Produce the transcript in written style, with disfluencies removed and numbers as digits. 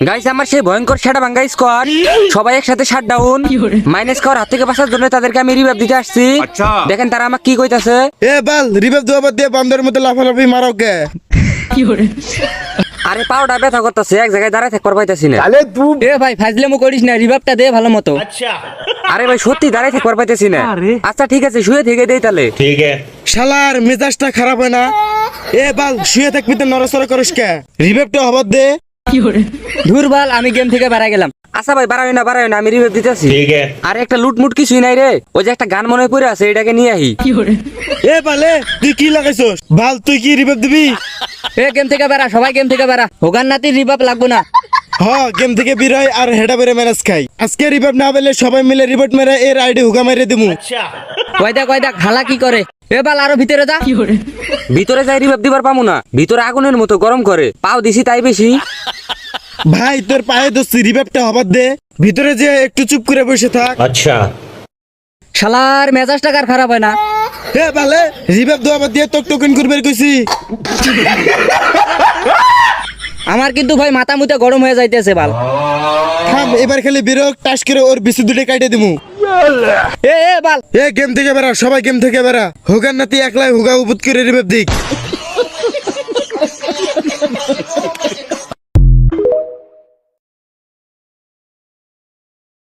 Guys আমার সেই ভয়ঙ্কর শাটা ভাঙ্গা স্কোয়াড সবাই একসাথে শাট ডাউন মাইনাস খাওয়ার হাত থেকে বাঁচার জন্য তাদেরকে আমি রিভাইভ দিতে আসছি। দেখেন তারা আমাকে কি কইতাছে। এ বাল রিভাইভ দেওয়ার দিয়ে বান্দরের মতো লাফালাফি মারো কে? আরে পাউডার ব্যথা করতেছে, এক জায়গায় দাঁড়ায় থাকতে পাইতাছি না। এ ভাই ফাজলেমো করিস না, রিভাইভটা দে ভালো মতো। আরে ভাই সত্যি দাঁড়ায় থাকতে পাইতাছি না। আচ্ছা ঠিক আছে শুয়ে থেকে দেই তাহলে। শালার মেজাজটা খারাপ হয় না? এ বাল শুয়ে থাকবি তো নড়াচড়া করিস কে? রিভাইভটা হবার দে। ধুর বাল, আমি গেম থেকে বেড়া গেলাম। আচ্ছা ভাই বাড়াই না আমি রিভাইভ দিতেছি। আরে একটা লুটমুট কিছুই নাই রে, ওই যে একটা গান মনে পড়ে আছে এটাকে নিয়ে আহি। এ বালে তুই কি লাগাইছস? বাল তুই কি রিভাইভ দিবি? এ গেম থেকে বেড়া, সবাই গেম থেকে বেড়া। হোগান নাতির রিভাইভ লাগবো না। হ গেম থেকে বিরয় আর হেডা বেরে ম্যানেজ খাই। আজকে রিভাইভ না পেলে সবাই মিলে রিভাইভ মেরে এর আইডি হুগা মেরে দিমু। কয়দা হালা কি করে? এ বাল আরো ভিতরে যা। ভিতরে যাই রিভাইভ দিবার পামু না, ভিতরে আগুনের মতো গরম করে, পাও দিছি তাই বেশি। ভাই তোর পায়ে দোস্তি রিভাইভটা হবার দে। ভিতরে যে একটু চুপ করে বসে থাক। শালার মেজাজটা কার খারাপ হয় না? এ বালে রিভাইভ দেওয়ার দিয়ে তোক টোকেন করবে কইছি। আমার কিন্তু ভাই মাথা মুতে গরম হয়ে যাইতেছে বাল। থাম এবার খালি বিরক টাস করে ওর বিসি দুটো কাটে দিমু। এ বাল এ গেম থেকে বেরা, সবাই গেম থেকে বেরা। হুগার নাতি একলাই হুগা উপুত করে রিভাইভ দিক।